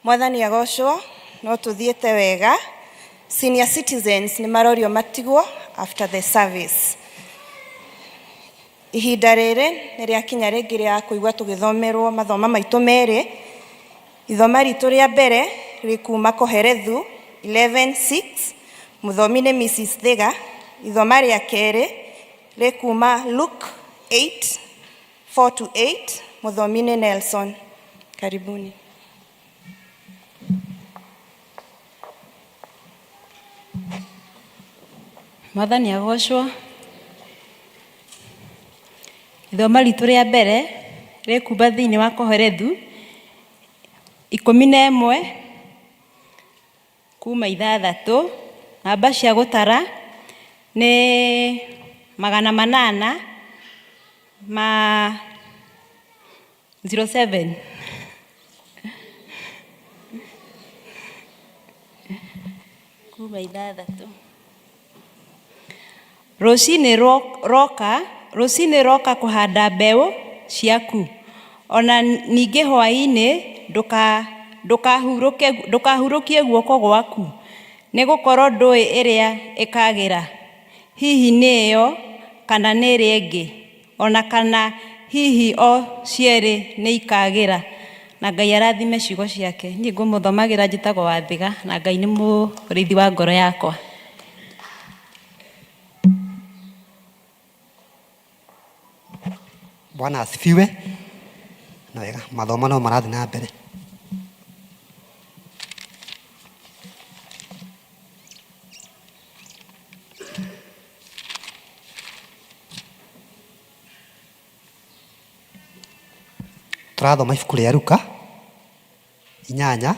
Mwathani agocwo, no tuthiĩte wega. Senior citizens nĩ marorio matigwo after the service. Ihinda rĩrĩ nĩ rĩakinya rĩngĩ rĩa kũigua tũgĩthomerwo mathoma maitũ merĩ. Ithoma ritũ rĩa mbere rĩkuma Koherethu 11:6, mũthomi nĩ Mrs. Thega. Ithoma rĩa kerĩ rĩkuma Luke 8:4-8, mũthomi nĩ Nelson. Karibuni. Mwathani agocwo. Ithoma ritũ rĩa mbere rĩkuma thĩinĩ wa Koherethu 11 kuma 6. Namba cia gũtara nĩ 807 kuma 6. Rũcinĩ roka kũhanda mbeũ ciaku. Ona ningĩ hwaĩ-inĩ ndũkahurũkie guoko gwaku, nĩ gũkorwo ndũĩ ĩrĩa ĩkagĩra. Hihi nĩ ĩyo kana nĩ ĩrĩa ĩngĩ, ona kana hihi o cierĩ nĩ ikagĩra. Na Ngai arathime ciugo ciake. Niĩ ngũmũthomagĩra njĩtagwo Wathiga, na Ngai nĩ mũrĩithi wa ngoro yakwa. Bwana asifiwe. Na wega, mathoma no marathi na mbere. Tũrathoma ibuku rĩa Luka 8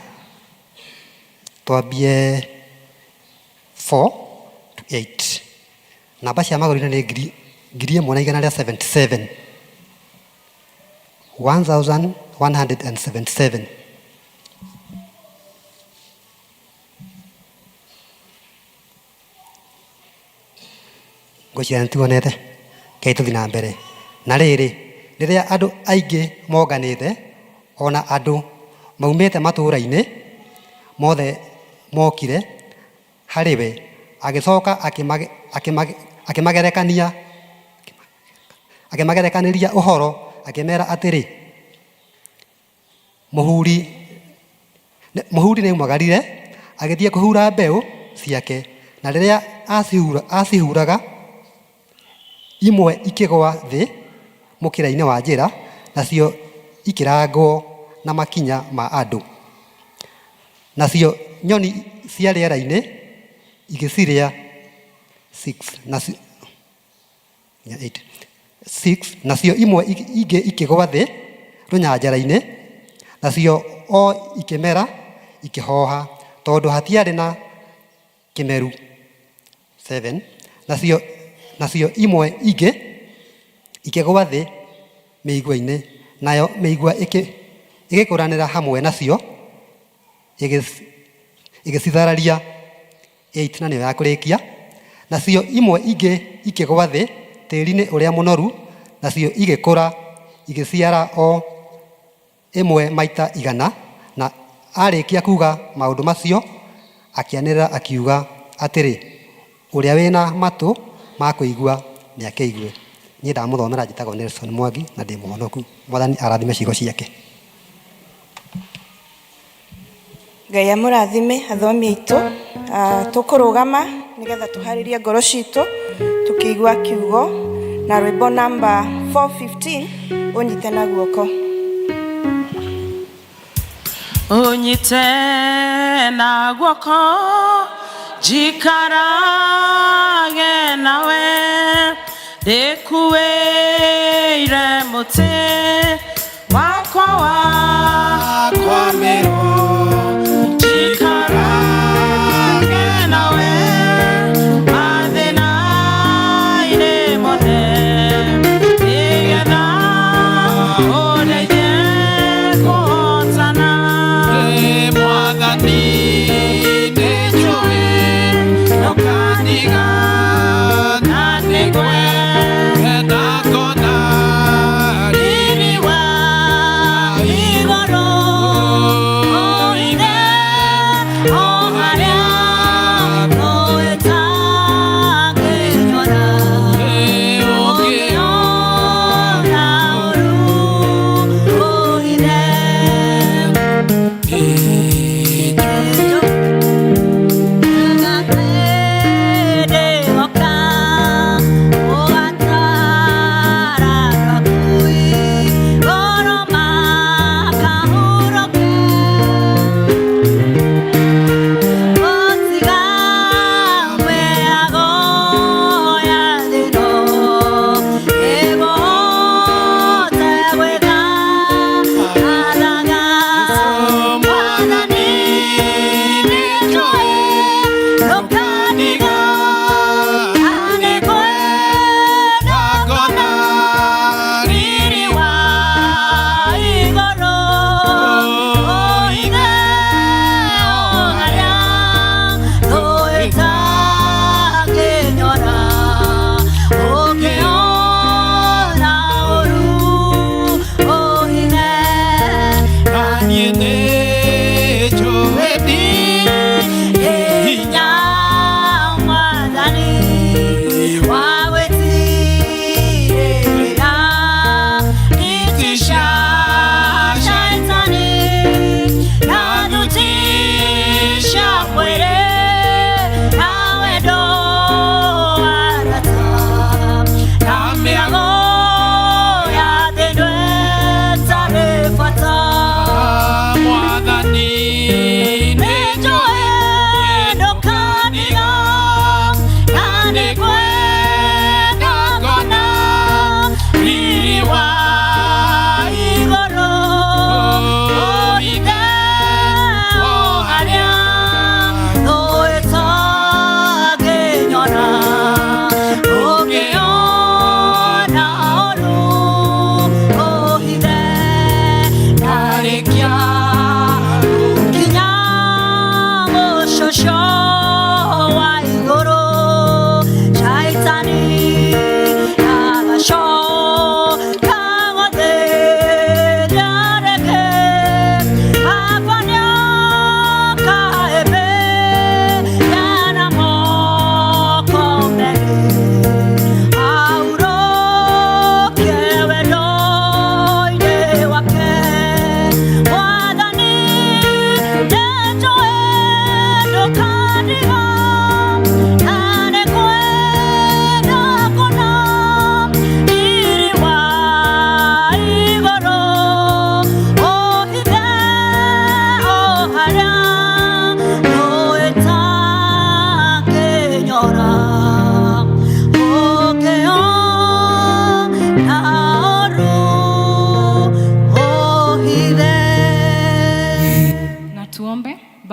twambie 4-8. Namba cia magũrũ nĩ 1177. 1177. Ngũciara nĩtuonete. Kei tũthi na mbere. Na rĩrĩ, rĩrĩa andũ aingĩ monganĩte, ona andũ maumĩte matũũra-inĩ mothe mokire harĩ we, agĩcoka akĩmagerekanĩria ũhoro, akĩmera atĩrĩ, mũhuri nĩaumagarire agĩthiĩ kũhura mbeũ ciake, na rĩrĩa acihuraga, imwe ikĩgwa thĩ mũkĩra-inĩ wa njĩra, nacio ikĩrangwo na makinya ma andũ. Nacio nyoni cia rĩera-inĩ igĩcirĩa. 6. Nacio imwe ingĩ ikĩgwa thĩ rũnyanjara-inĩ, nacio o ikĩmera ikĩhoha, tondũ hatiarĩ na kĩmeru. 7. Nacio imwe ingĩ ikĩgwa thĩ mĩigua-inĩ, nayo mĩigua ĩgĩkũranĩra hamwe nacio ĩgĩcithararia. 8 na nĩyo ya kũrĩkia. Nacio imwe ingĩ ikĩgwa thĩ tĩĩri-inĩ ũrĩa mũnoru, nacio igĩkũra igĩciara o ĩmwe maita 100. Na arĩkia kuuga maũndũ macio, akĩanĩrĩra akiuga atĩrĩ, ũrĩa wĩna matũ ma kũigua nĩakĩigue. Niĩ ndamũthomera njĩtagwo Nelson Mwangi na ndĩ mũhonoku. Mwathani arathime ciugo ciake. Ngai amũrathime athomi aitũ. Tũkũrũgama nĩgetha tũharĩrie ngoro citũ tukĩigua kiugo na rwĩmbo namba 415, ũnyite na guoko. Ũnyite na guoko, njikarage nawe, ndĩkuĩire mũtĩ wakwa wa kwamĩrwo.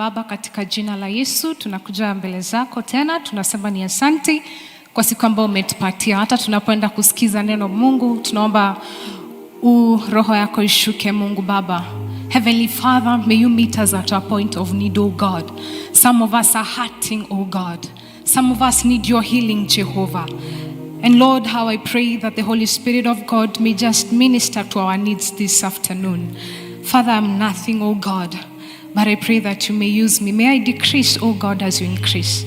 Baba, katika jina la Yesu tunakuja mbele zako tena, tunasema ni asante kwa siku ambayo umetupatia. Hata tunapoenda kusikiza neno Mungu, tunaomba roho yako ishuke Mungu Baba. Heavenly Father, may you meet us at our point of need, oh God. Some of us are hurting, oh God. Some of us need your healing, Jehovah. And Lord, how I pray that the Holy Spirit of God may just minister to our needs this afternoon. Father, I'm nothing, oh God, but I pray that you may use me. May I decrease, oh God, as you increase.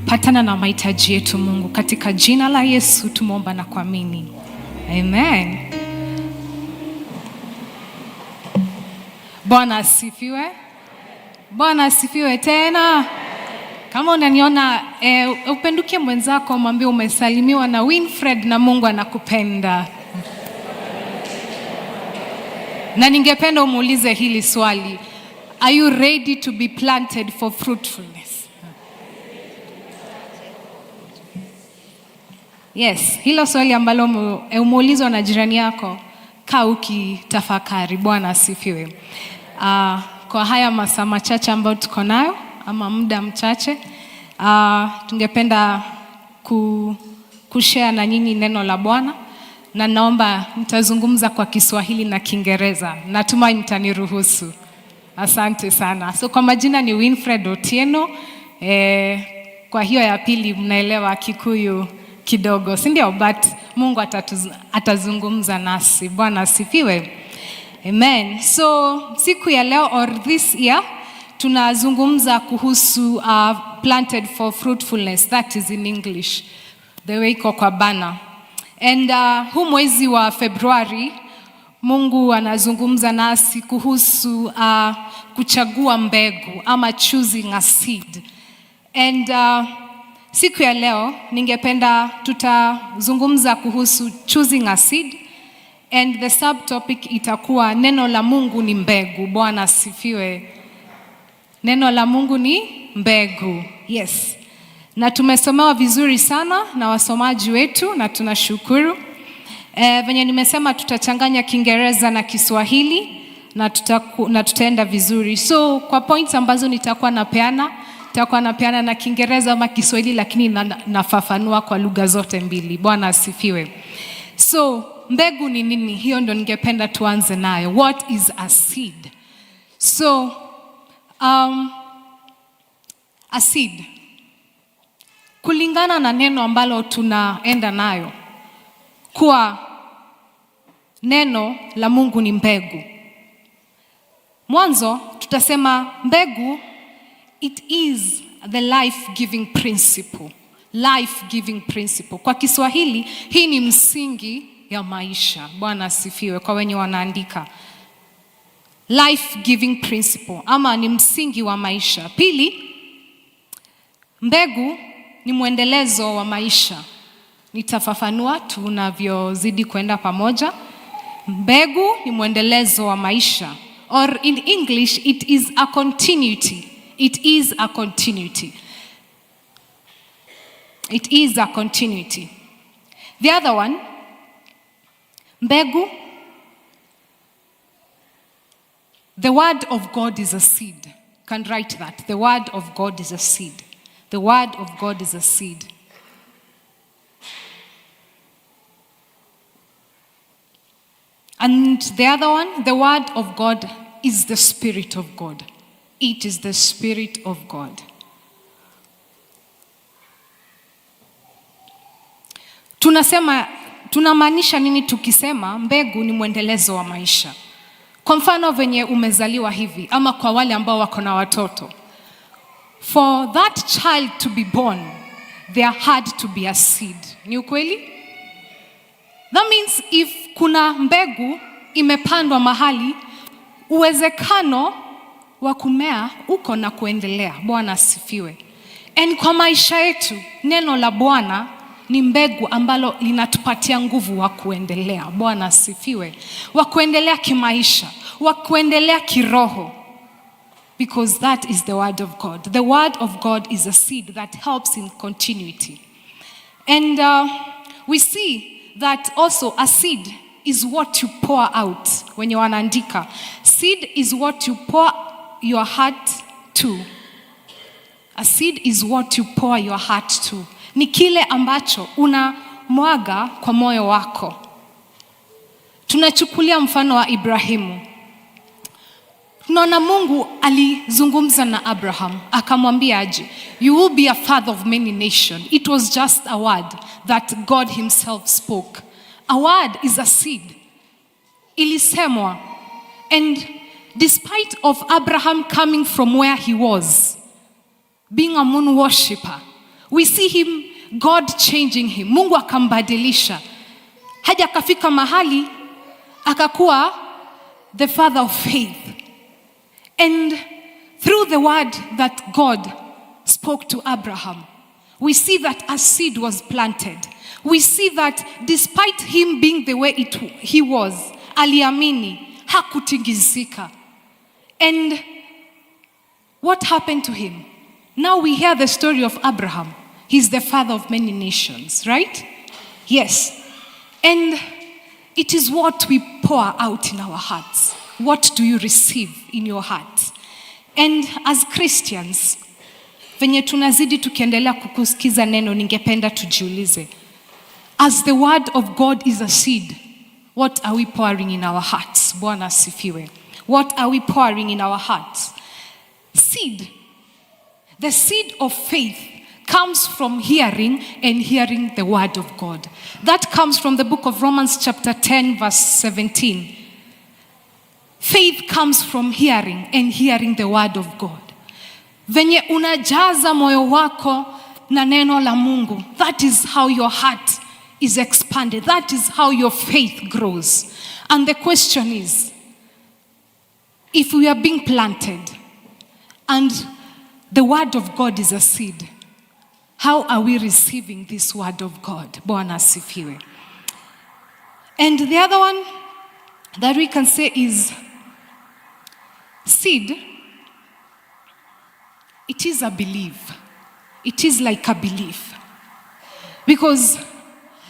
Patana na mahitaji yetu Mungu. Katika jina la Yesu tumeomba na kuamini. Amen. Bwana asifiwe. Bwana asifiwe tena. Kama unaniona upenduke mwenzako, mwambie umesalimiwa na Winfred na Mungu anakupenda. Na ningependa umuulize hili swali. Are you ready to be planted for fruitfulness? Yes, hilo swali ambalo umeulizwa na jirani yako, kaa ukitafakari. Bwana asifiwe. Kwa haya masaa machache ambayo tuko nayo, ama muda mchache, tungependa kushare na nyinyi neno la Bwana, na naomba mtazungumza kwa Kiswahili na Kiingereza. Natumai mtaniruhusu. Asante sana. So kwa majina ni Winfred Otieno. Kwa hiyo ya pili mnaelewa Kikuyu kidogo, si ndio? But Mungu atazungumza nasi. Bwana asifiwe. Amen. So siku ya leo, or this year, tunazungumza kuhusu planted for fruitfulness. That is in English, the way iko kwa bana. And huu mwezi wa Februari, Mungu anazungumza nasi kuhusu kuchagua mbegu, ama choosing a seed. And siku ya leo ningependa tutazungumza kuhusu choosing a seed, and the subtopic itakuwa neno la Mungu ni mbegu. Bwana asifiwe. Neno la Mungu ni mbegu. Yes. Na tumesomewa vizuri sana na wasomaji wetu, na tunashukuru. Venye nimesema tutachanganya Kiingereza na Kiswahili, na tutaenda vizuri. So kwa points ambazo nitakuwa napeana na Kiingereza ama Kiswahili, lakini nafafanua kwa lugha zote mbili. Bwana asifiwe. So mbegu ni nini? Hiyo ndo ningependa tuanze nayo. What is a seed? So a seed, kulingana na neno ambalo tunaenda nayo, kuwa neno la Mungu ni mbegu. Mwanzo tutasema mbegu, it is the life-giving principle. Life-giving principle. Kwa Kiswahili, hii ni msingi ya maisha. Bwana asifiwe kwa wenye wanaandika. Life-giving principle, ama ni msingi wa maisha. Pili, mbegu ni mwendelezo wa maisha. Nitafafanua tunavyozidi kwenda pamoja. Mbegu ni mwendelezo wa maisha. Or in English, it is a continuity. It is a continuity. It is a continuity. The other one, mbegu, the word of God is a seed. You can write that. The word of God is a seed. The word of God is a seed. And the other one, the word of God is the Spirit of God. It is the Spirit of God. Tunamaanisha nini tukisema mbegu ni mwendelezo wa maisha? Kwa mfano venye umezaliwa hivi, ama kwa wale ambao wako na watoto. For that child to be born, there had to be a seed. Ni ukweli? That means if kuna mbegu imepandwa mahali, uwezekano wa kumea uko na kuendelea. Bwana asifiwe. And kwa maisha yetu, neno la Bwana ni mbegu ambalo linatupatia nguvu wa kuendelea. Bwana asifiwe. Wa kuendelea kimaisha, wa kuendelea kiroho. Because that is the word of God. The word of God is a seed that helps in continuity. And we see that also a seed is what you pour out. When you wanaandika, seed is what you pour your heart to. A seed is what you pour your heart to. Ni kile ambacho unamwaga kwa moyo wako. Tunachukulia mfano wa Ibrahimu. Tunaona Mungu alizungumza na Abraham, akamwambia aje, you will be a father of many nations. It was just a word that God himself spoke. A word is a seed. Ilisemwa. And despite of Abraham coming from where he was, being a moon worshipper, we see him, God changing him. Mungu akambadilisha. Haja akafika mahali, akakuwa the father of faith. And through the word that God spoke to Abraham, we see that a seed was planted. We see that despite him being the way he was, aliamini, hakutingizika. And what happened to him? Now we hear the story of Abraham. He's the father of many nations, right? Yes. And it is what we pour out in our hearts. What do you receive in your heart? And as Christians, venye tunazidi tukiendelea kukusikiza neno, ningependa tujiulize, as the word of God is a seed, what are we pouring in our hearts? Bwana asifiwe. What are we pouring in our hearts? Seed. The seed of faith comes from hearing, and hearing the word of God. That comes from the book of Romans chapter 10 verse 17. Faith comes from hearing, and hearing the word of God. Venye unajaza moyo wako na neno la Mungu, that is how your heart is expanded. That is how your faith grows. And the question is, if we are being planted and the word of God is a seed, how are we receiving this word of God? Bwana asifiwe. And the other one that we can say is seed. It is a belief. It is like a belief. Because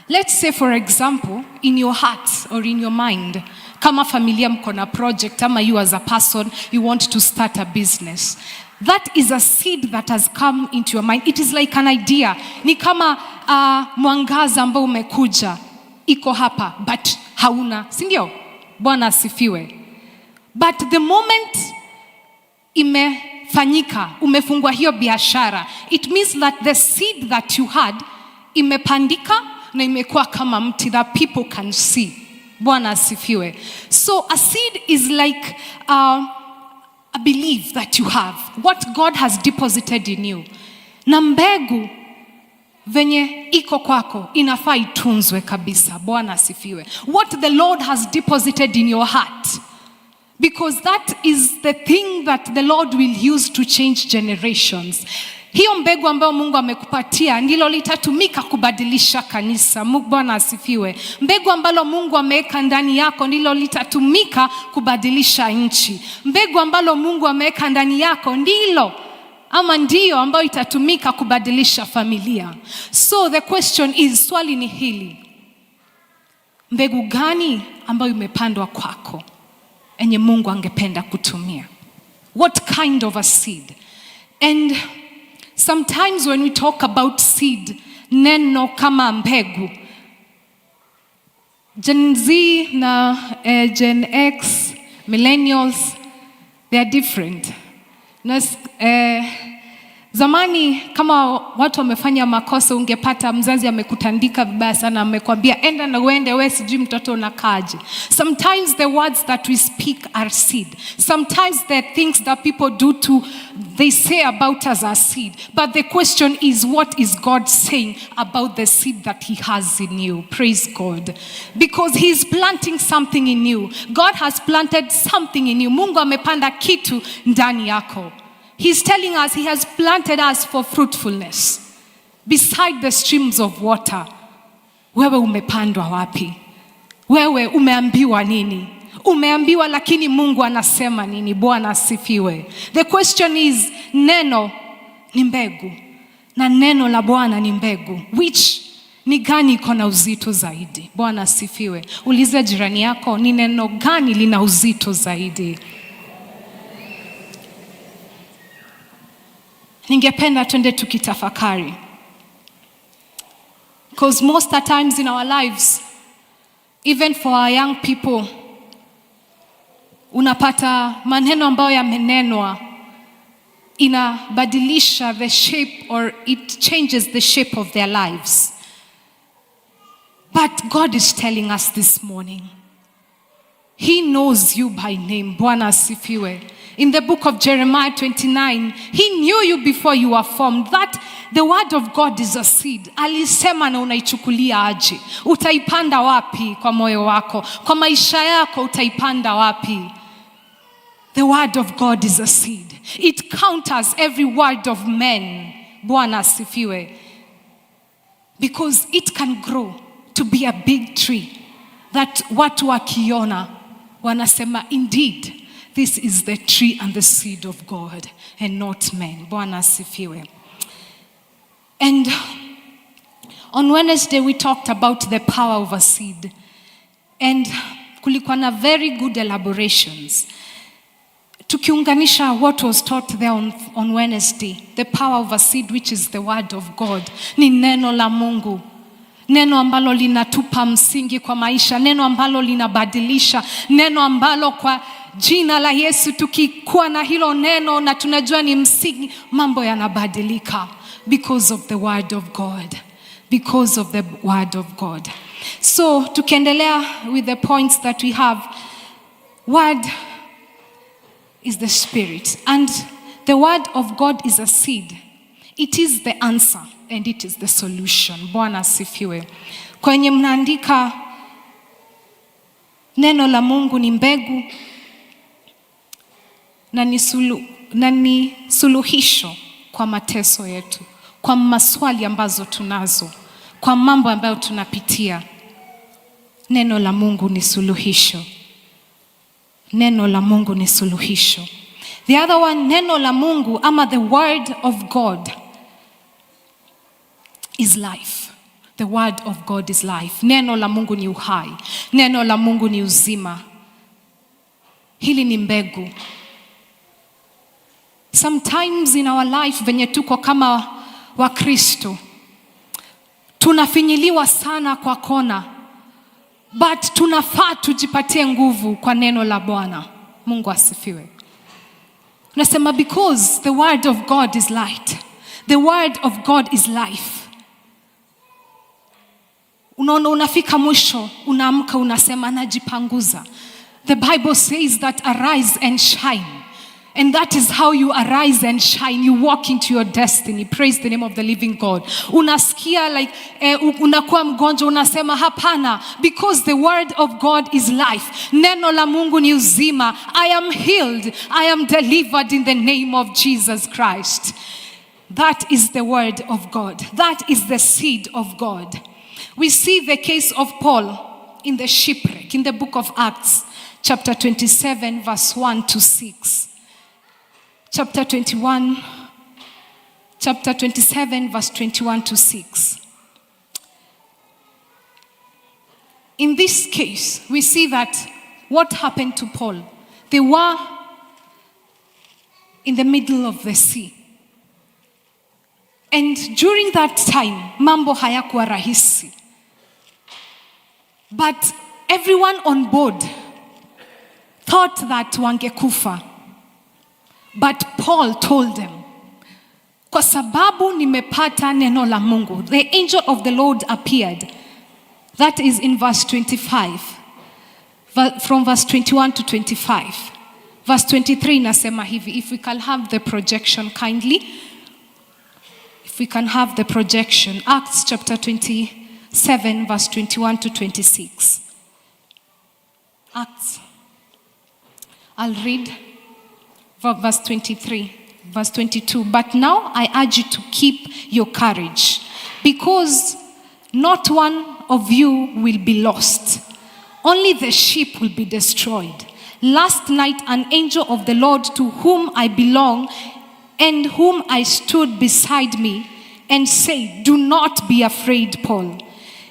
let's say, for example, in your heart or in your mind, kama familia mko na project, ama you as a person, you want to start a business. That is a seed that has come into your mind. It is like an idea. Ni kama mwangaza ambao umekuja, iko hapa, but hauna, si ndio? Bwana asifiwe. But the moment imefanyika, umefungua hiyo biashara, it means that the seed that you had imepandika na imekuwa kama mti that people can see. Bwana asifiwe. So a seed is like a belief that you have, what God has deposited in you. Na mbegu venye iko kwako inafaa itunzwe kabisa. Bwana asifiwe. What the Lord has deposited in your heart, because that is the thing that the Lord will use to change generations. Hiyo mbegu ambayo Mungu amekupatia ndilo litatumika kubadilisha kanisa. Bwana asifiwe. Mbegu ambalo Mungu ameweka ndani yako ndilo litatumika kubadilisha nchi. Mbegu ambalo Mungu ameweka ndani yako ndilo ama ndio ambayo itatumika kubadilisha familia. So the question is, swali ni hili: mbegu gani ambayo imepandwa kwako enye Mungu angependa kutumia? What kind of a seed? And sometimes when we talk about seed, neno kama mbegu, Gen Z na Gen X, millennials, they are different. Zamani kama watu wamefanya makosa, ungepata mzazi amekutandika vibaya sana, amekwambia enda na uende, wewe sijui mtoto unakaje. Sometimes the words that we speak are seed. Sometimes the things that people do they say about us are seed. But the question is, what is God saying about the seed that he has in you? Praise God. Because he is planting something in you. God has planted something in you. Mungu amepanda kitu ndani yako. He's telling us he has planted us for fruitfulness beside the streams of water. Wewe umepandwa wapi? Wewe umeambiwa nini? Umeambiwa, lakini Mungu anasema nini? Bwana asifiwe. The question is, neno ni mbegu na neno la Bwana ni mbegu. Which ni gani iko na uzito zaidi? Bwana asifiwe. Uliza jirani yako, ni neno gani lina uzito zaidi? ningependa twende tukitafakari. Because most of the times in our lives, even for our young people, unapata maneno ambayo yamenenwa inabadilisha the shape, or it changes the shape of their lives. But God is telling us this morning, He knows you by name. Bwana asifiwe. In the book of Jeremiah 29, He knew you before you were formed. That the word of God is a seed. Alisema na unaichukulia aje? Utaipanda wapi kwa moyo wako? Kwa maisha yako utaipanda wapi? The word of God is a seed. It counters every word of men. Bwana asifiwe. Because it can grow to be a big tree that watu wakiona wanasema, indeed, this is the tree and the seed of God and not men. Bwana asifiwe. And on Wednesday we talked about the power of a seed. And kulikuwa na very good elaborations. Tukiunganisha what was taught there on Wednesday, the power of a seed, which is the word of God, ni neno la Mungu. Neno ambalo linatupa msingi kwa maisha, neno ambalo linabadilisha, neno ambalo kwa jina la Yesu tukikuwa na hilo neno na tunajua ni msingi, mambo yanabadilika because of the word of God. Because of the word of God. So tukiendelea with the points that we have, word is the spirit, and the word of God is a seed. It is the answer and it is the solution. Bwana asifiwe. Kwenye mnaandika neno la Mungu ni mbegu na ni suluhisho kwa mateso yetu, kwa maswali ambazo tunazo, kwa mambo ambayo tunapitia. Neno la Mungu ni suluhisho. Neno la Mungu ni suluhisho. The other one, neno la Mungu ama the word of God is life. The word of God is life. Neno la Mungu ni uhai. Neno la Mungu ni uzima. Hili ni mbegu. Sometimes in our life venye tuko kama Wakristo, tunafinyiliwa sana kwa kona, but tunafaa tujipatie nguvu kwa neno la Bwana. Mungu asifiwe. Nasema because the word of God is light. The word of God is life. Unaona unafika mwisho, unaamka unasema najipanguza. The Bible says that arise and shine. And that is how you arise and shine. You walk into your destiny. Praise the name of the living God. Unasikia like unakuwa mgonjwa unasema hapana, because the word of God is life. Neno la Mungu ni uzima. I am healed. I am delivered in the name of Jesus Christ. That is the word of God. That is the seed of God. We see the case of Paul in the shipwreck in the book of Acts, chapter 27, verse 1 to 6. Chapter 27, verse 21 to 6. In this case, we see that what happened to Paul. They were in the middle of the sea. And during that time, mambo hayakuwa rahisi. But everyone on board thought that wangekufa. But Paul told them, kwa sababu nimepata neno la Mungu. The angel of the Lord appeared. That is in verse 25. From verse 21 to 25. Verse 23 nasema hivi. If we can have the projection kindly. If we can have the projection. Acts chapter 27 verse 21 to 26. Acts. I'll read verse 23, verse 22. But now I urge you to keep your courage, because not one of you will be lost. Only the ship will be destroyed. Last night an angel of the Lord, to whom I belong and whom I stood beside me, and said, do not be afraid, Paul.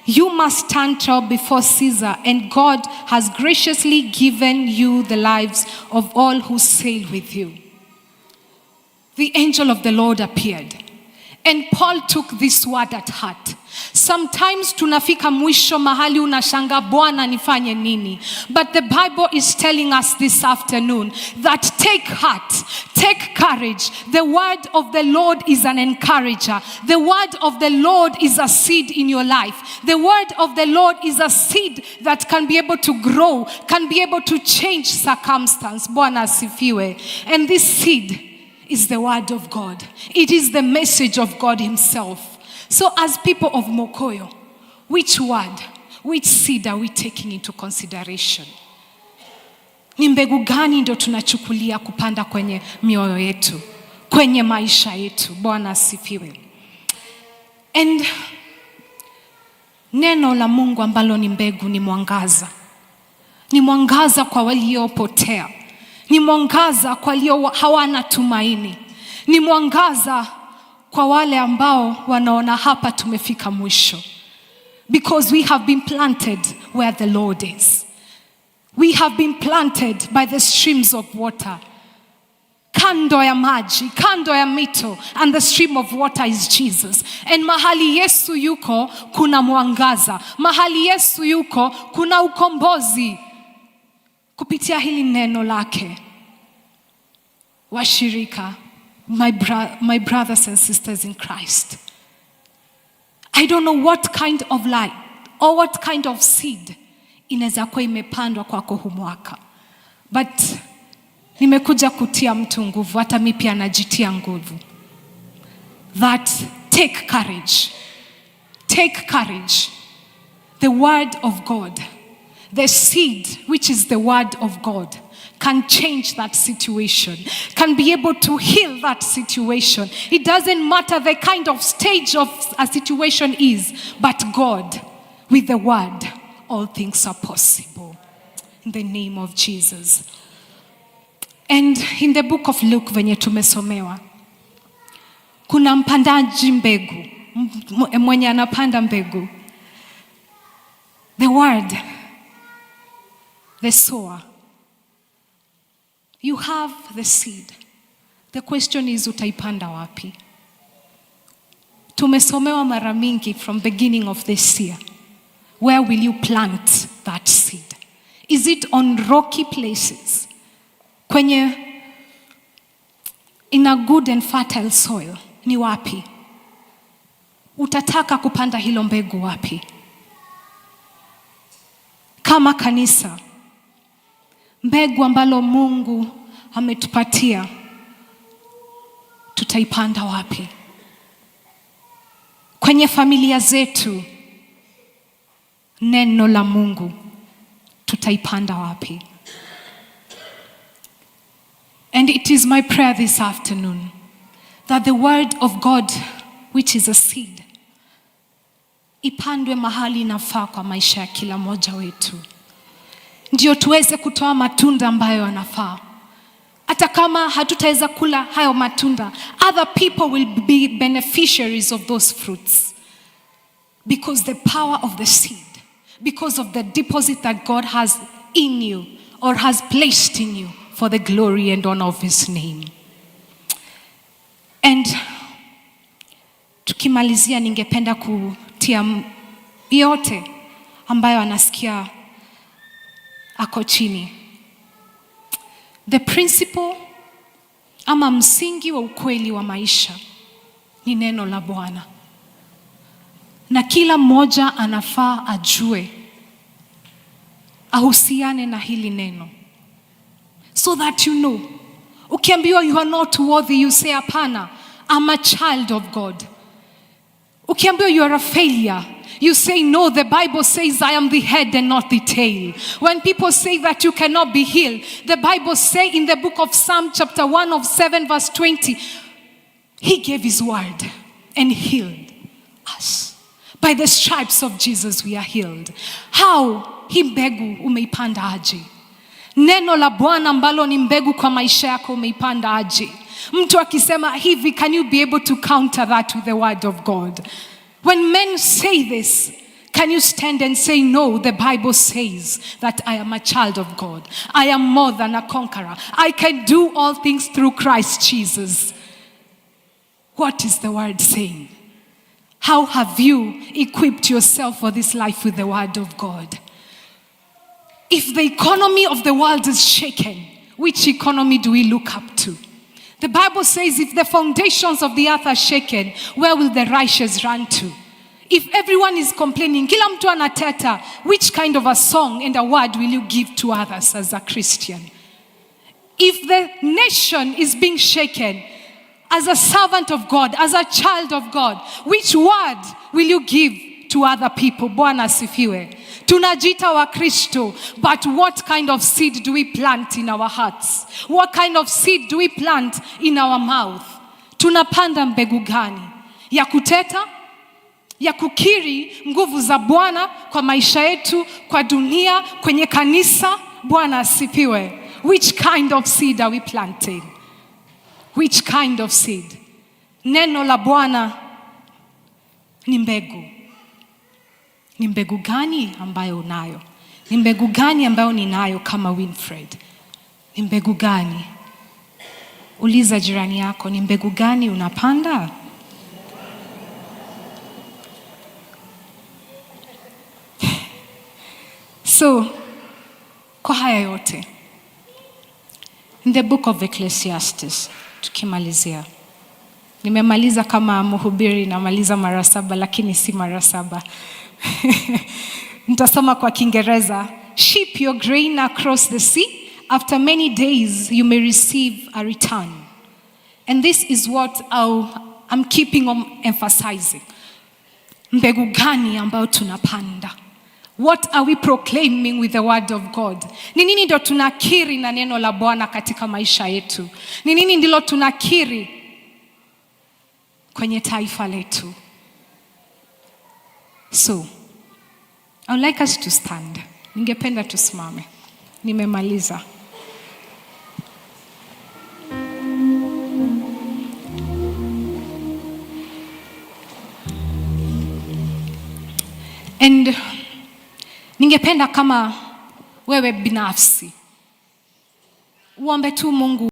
You must stand trial before Caesar, and God has graciously given you the lives of all who sail with you. the angel of the Lord appeared. And Paul took this word at heart. Sometimes tunafika mwisho mahali unashanga Bwana nifanye nini. But the Bible is telling us this afternoon that take heart, take courage. The word of the Lord is an encourager. The word of the Lord is a seed in your life. The word of the Lord is a seed that can be able to grow, can be able to change circumstance. Bwana asifiwe. And this seed is the word of God. It is the message of God himself. So as people of Mokoyo, which word, which seed are we taking into consideration? Ni mbegu gani ndo tunachukulia kupanda kwenye mioyo yetu, kwenye maisha yetu? Bwana asifiwe. And neno la Mungu ambalo ni mbegu ni mwangaza. Ni mwangaza kwa waliopotea. Ni mwangaza kwa walio hawana tumaini. Ni mwangaza kwa wale ambao wanaona hapa tumefika mwisho. Because we have been planted where the Lord is. We have been planted by the streams of water. Kando ya maji, kando ya mito, and the stream of water is Jesus. And mahali Yesu yuko kuna mwangaza. Mahali Yesu yuko kuna ukombozi. Kupitia hili neno lake, washirika, my brothers and sisters in Christ, I don't know what kind of light or what kind of seed inaweza kuwa imepandwa kwako huu mwaka, but nimekuja kutia mtu nguvu, hata mimi pia najitia nguvu, that take courage. Take courage. The word of God, the seed which is the word of God, can change that situation, can be able to heal that situation. It doesn't matter the kind of stage of a situation is, but God, with the word, all things are possible. In the name of Jesus. And in the book of Luke venye tumesomewa, kuna mpandaji mbegu, mwenye anapanda mbegu. The word, the sower. You have the seed. The question is, utaipanda wapi? Tumesomewa mara mingi from beginning of this year. Where will you plant that seed? Is it on rocky places? Kwenye in a good and fertile soil, ni wapi? Utataka kupanda hilo mbegu wapi? Kama kanisa, mbegu ambalo Mungu ametupatia, tutaipanda wapi? Kwenye familia zetu, neno la Mungu tutaipanda wapi? And it is my prayer this afternoon that the word of God, which is a seed, ipandwe mahali inafaa kwa maisha ya kila mmoja wetu, ndio tuweze kutoa matunda ambayo yanafaa. Hata kama hatutaweza kula hayo matunda, other people will be beneficiaries of those fruits, because the power of the seed, because of the deposit that God has in you or has placed in you for the glory and honor of his name. And tukimalizia, ningependa kutia yote ambayo anasikia ako chini. The principle ama msingi wa ukweli wa maisha ni neno la Bwana. Na kila mmoja anafaa ajue, ahusiane na hili neno. So that you know, ukiambiwa you are not worthy, you say hapana, I'm a child of God. Ukiambiwa you are a failure, you say no, the Bible says I am the head and not the tail. When people say that you cannot be healed, the Bible says in the book of Psalm chapter 1:7 verse 20, he gave his word and healed us. By the stripes of Jesus we are healed. How? Hii mbegu umeipanda aje? Neno la Bwana ambalo ni mbegu kwa maisha yako umeipanda aje? Mtu akisema hivi, can you be able to counter that with the word of God? When men say this, can you stand and say, no, the Bible says that I am a child of God. I am more than a conqueror. I can do all things through Christ Jesus. What is the word saying? How have you equipped yourself for this life with the word of God? If the economy of the world is shaken, which economy do we look up to? The Bible says if the foundations of the earth are shaken, where will the righteous run to? If everyone is complaining, kila mtu anateta, which kind of a song and a word will you give to others as a Christian? If the nation is being shaken, as a servant of God, as a child of God, which word will you give to other people? Bwana asifiwe. Tunajita wa Kristo, but what kind of seed do we plant in our hearts? What kind of seed do we plant in our mouth? Tunapanda mbegu gani? Ya kuteta? Ya kukiri nguvu za Bwana kwa maisha yetu, kwa dunia, kwenye kanisa? Bwana asifiwe. Which kind of seed are we planting? Which kind of seed? Neno la Bwana ni mbegu. Ni mbegu gani ambayo unayo? Ni mbegu gani ambayo ninayo kama Winfred? Ni mbegu gani? Uliza jirani yako, ni mbegu gani unapanda? So, kwa haya yote, in the book of Ecclesiastes, tukimalizia. Nimemaliza kama mhubiri, namaliza mara 7 lakini si mara 7. Nitasoma kwa Kiingereza. Ship your grain across the sea. After many days you may receive a return. And this is what I'm keeping on emphasizing. Mbegu gani ambayo tunapanda? What are we proclaiming with the word of God? Ni nini ndo tunakiri na neno la Bwana katika maisha yetu? Ni nini ndilo tunakiri kwenye taifa letu? So, I would like us to stand. Ningependa tusimame. Nimemaliza. And ningependa kama wewe binafsi uombe tu Mungu